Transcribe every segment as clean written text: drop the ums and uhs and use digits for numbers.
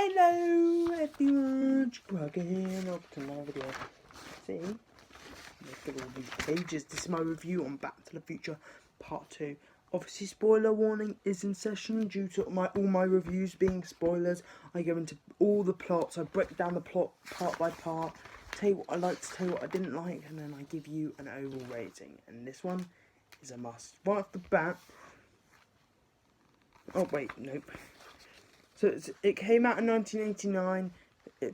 Hello everyone, Sprugger here, and up to another video. See, look at all these pages. This is my review on Back to the Future Part 2. Obviously, spoiler warning is in session due to all my reviews being spoilers. I go into all the plots, I break down the plot part by part, tell you what I liked, tell you what I didn't like, and then I give you an overall rating. And this one is a must. Right off the bat. Oh wait, nope. So it came out in 1989,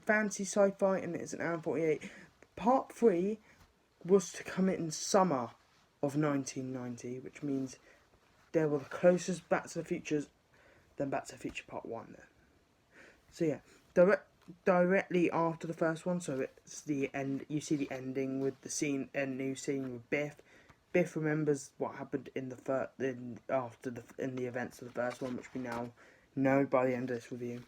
fantasy sci-fi, and it's an hour 48. Part 3 was to come in summer of 1990, which means they were the closest Back to the Futures than Back to the Future Part 1 then. So yeah, directly after the first one, so it's the end, you see the ending with the scene, a new scene with Biff. Biff remembers what happened in the events of the first one, which we now know by the end of this review.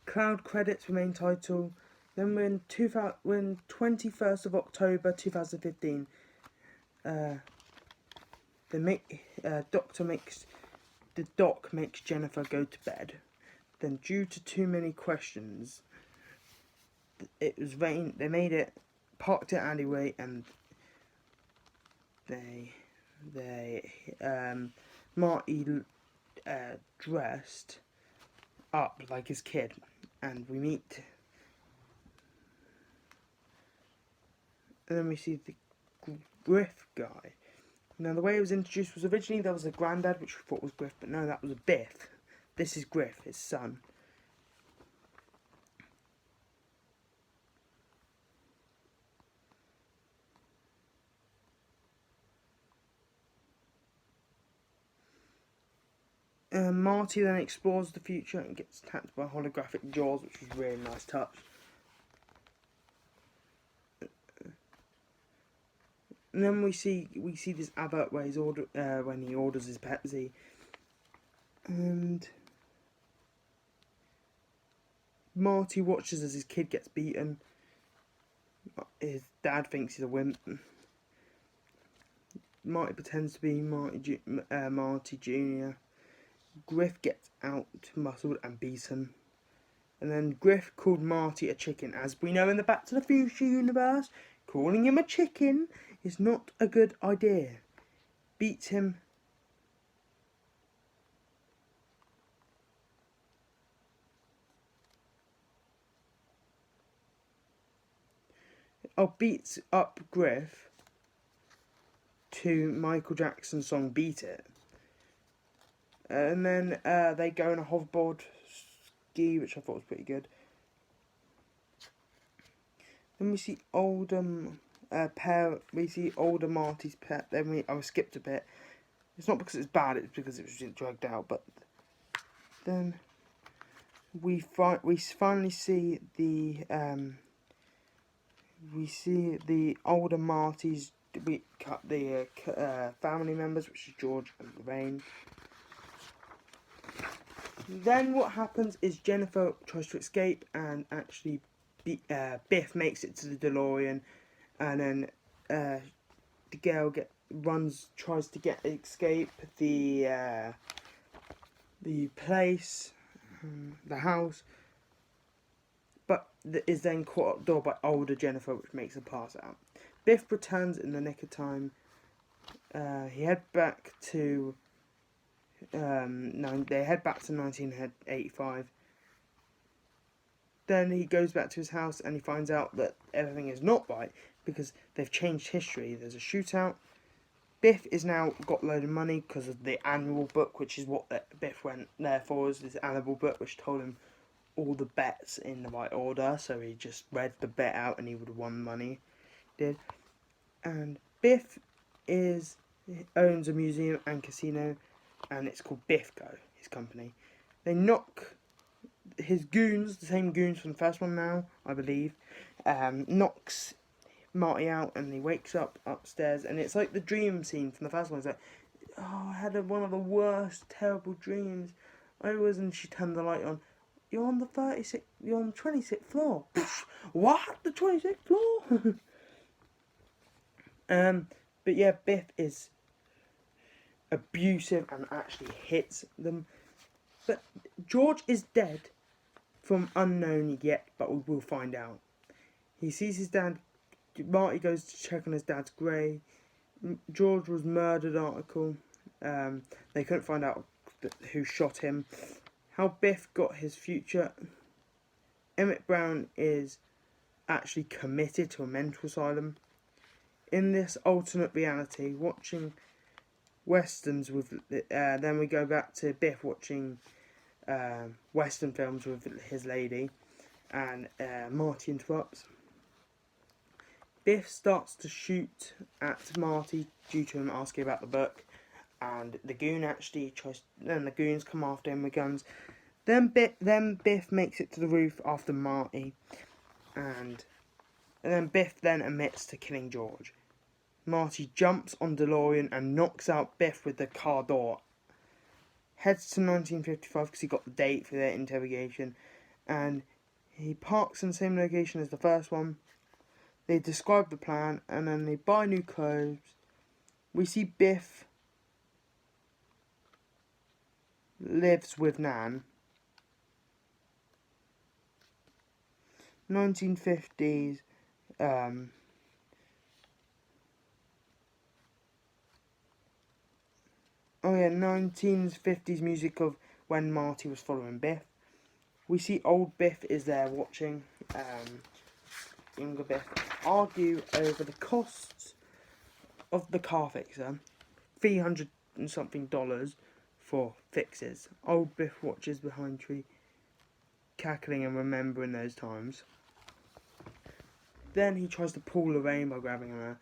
Cloud credits for main title. Then when 21st of October 2015, the doc makes Jennifer go to bed. Then due to too many questions, it was rain. They made it, parked it anyway, and Marty dressed up like his kid, and we meet, and then we see the Griff guy. Now the way it was introduced was originally there was a granddad, which we thought was Griff, but no, that was Biff. This is Griff, his son. Marty then explores the future and gets attacked by holographic jaws, which was a really nice touch. And then we see this advert where when he orders his Pepsi, and Marty watches as his kid gets beaten. His dad thinks he's a wimp. Marty pretends to be Marty Jr. Griff gets out-muscled and beaten. And then Griff called Marty a chicken. As we know in the Back to the Future universe, calling him a chicken is not a good idea. Beats him. Beats up Griff to Michael Jackson's song Beat It. And then they go on a hoverboard ski, which I thought was pretty good. Then we see older Marty's pet. Then I skipped a bit. It's not because it's bad; it's because it was just dragged out. But then we finally see the older Martys. We cut the family members, which is George and Lorraine. Then what happens is Jennifer tries to escape, and actually Biff makes it to the DeLorean, and then the girl tries to escape the place, the house, but is then caught up door by older Jennifer, which makes her pass out. Biff returns in the nick of time. He head back to. They head back to 1985. Then he goes back to his house and he finds out that everything is not right because they've changed history. There's a shootout. Biff is now got a load of money because of the annual book, which is what Biff went there for, is this annual book which told him all the bets in the right order. So he just read the bet out and he would have won money. Did. And Biff owns a museum and casino, and it's called BiffGo, his company. They knock his goons, the same goons from the first one now, I believe, knocks Marty out, and he wakes up upstairs, and it's like the dream scene from the first one. It's like, oh, I had one of the worst, terrible dreams. And she turned the light on. You're on the 26th floor. What? The 26th floor? But yeah, Biff is abusive and actually hits them. But George is dead, from unknown yet, but we will find out. He sees his dad. Marty goes to check on his dad's grave. George was murdered article. They couldn't find out who shot him. How Biff got his future. Emmett Brown is actually committed to a mental asylum. In this alternate reality, watching westerns with then we go back to Biff watching western films with his lady, and Marty interrupts. Biff starts to shoot at Marty due to him asking about the book, and the goon actually tries. Then the goons come after him with guns. Then Biff makes it to the roof after Marty, and then Biff then admits to killing George. Marty jumps on DeLorean and knocks out Biff with the car door. Heads to 1955 because he got the date for their interrogation, and he parks in the same location as the first one. They describe the plan, and then they buy new clothes. We see Biff lives with Nan. 1950s. 1950s music of when Marty was following Biff. We see old Biff is there watching younger Biff argue over the costs of the car fixer, $300 and something for fixes. Old Biff watches behind tree, cackling and remembering those times. Then he tries to pull Lorraine by grabbing her,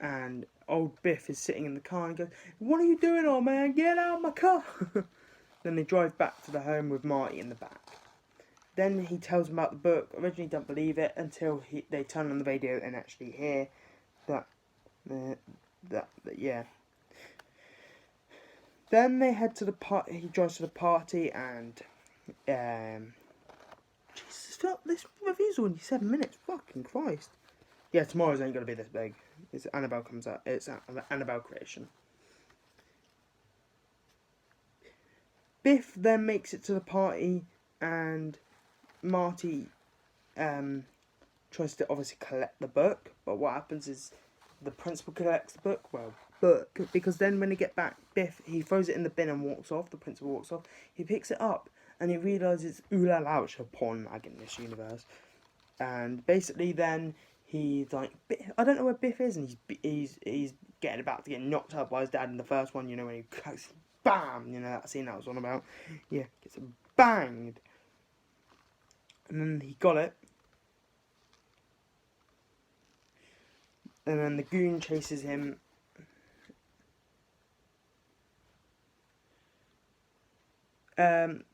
and old Biff is sitting in the car and goes, "What are you doing, old man? Get out of my car!" Then they drive back to the home with Marty in the back. Then he tells them about the book. Originally don't believe it until they turn on the radio and actually hear that, yeah. Then they head to the party. He drives to the party, and Jesus, this review's only 7 minutes. Fucking Christ. Yeah, tomorrow's ain't gonna be this big. It's Annabelle comes out. It's Annabelle creation. Biff then makes it to the party, and Marty tries to obviously collect the book. But what happens is the principal collects the book. Because then when they get back, Biff, he throws it in the bin and walks off. The principal walks off. He picks it up and he realises, ooh la la, it's a porn mag in this universe. And basically then he's like, I don't know where Biff is, and he's getting about to get knocked out by his dad in the first one, you know, when he goes, bam, you know, that scene that was on about. Yeah, gets banged. And then he got it. And then the goon chases him.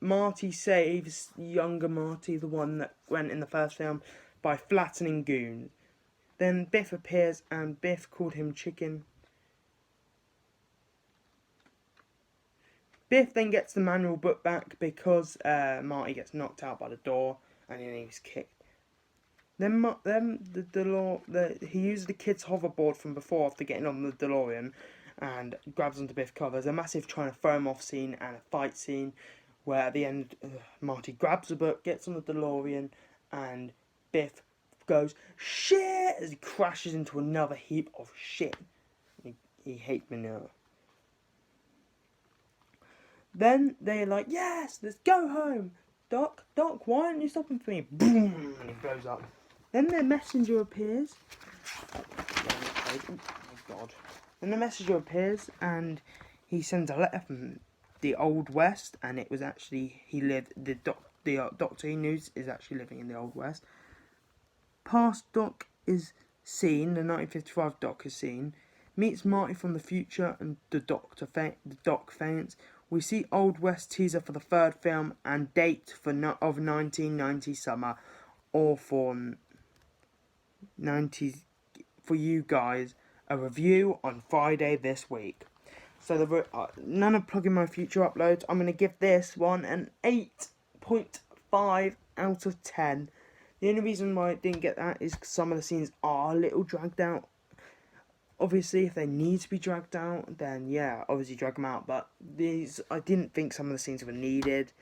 Marty saves younger Marty, the one that went in the first film, by flattening goons. Then Biff appears, and Biff called him chicken. Biff then gets the manual book back because Marty gets knocked out by the door, and then he's kicked. Then he uses the kid's hoverboard from before after getting on the DeLorean, and grabs onto Biff cover. There's a massive trying to throw him off scene and a fight scene where at the end Marty grabs the book, gets on the DeLorean, and Biff goes shit as he crashes into another heap of shit. He hates manure. Then they're like, yes, let's go home. Doc, why aren't you stopping for me? Boom, and he blows up. Then the messenger appears. Oh my god. Then the messenger appears and he sends a letter from the Old West, and it was actually, the Doctor he knew is actually living in the Old West. Past Doc is seen, the 1955 Doc is seen, meets Marty from the future, and the Doc faints. We see Old West teaser for the third film and date of 1990 summer, or for 90s for you guys, a review on Friday this week. So none of Plugging My Future uploads. I'm going to give this one an 8.5 out of 10. The only reason why I didn't get that is because some of the scenes are a little dragged out. Obviously, if they need to be dragged out, then yeah, obviously drag them out. But I didn't think some of the scenes were needed.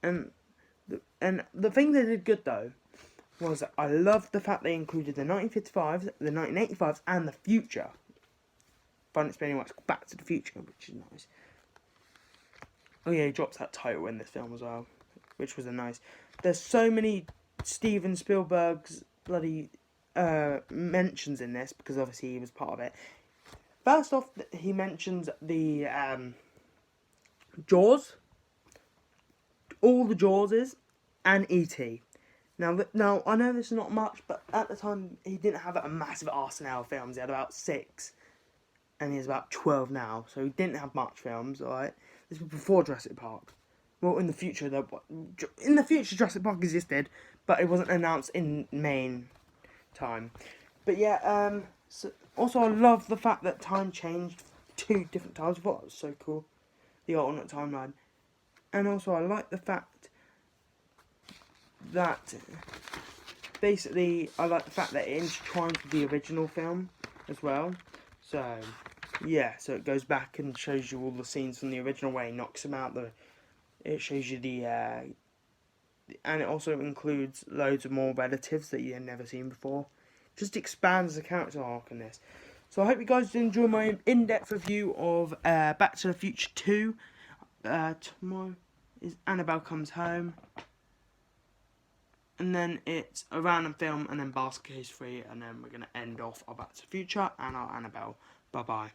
And And the thing they did good though was I loved the fact they included the 1955s, the 1985s, and the future. Fun explaining why it's Back to the Future, which is nice. Oh yeah, he drops that title in this film as well, which was a nice. There's so many Steven Spielberg's bloody mentions in this because obviously he was part of it. First off, he mentions the Jaws, all the Jawses, and E.T. Now I know this is not much, but at the time he didn't have a massive arsenal of films. He had about 6, and he has about 12 now, so he didn't have much films. Alright, this was before Jurassic Park. Well, in the future, Jurassic Park existed, but it wasn't announced in main time. But yeah, so also I love the fact that time changed 2 different times. I thought it was so cool, the alternate timeline, and also I like the fact that basically I like the fact that it intertwines with the original film as well. So yeah, so it goes back and shows you all the scenes from the original where he knocks him out. It shows you and it also includes loads of more relatives that you've never seen before. Just expands the character arc in this. So I hope you guys did enjoy my in-depth review of Back to the Future 2. Tomorrow is Annabelle Comes Home. And then it's a random film, and then Basket Case 3, and then we're going to end off our Back to the Future and our Annabelle. Bye-bye.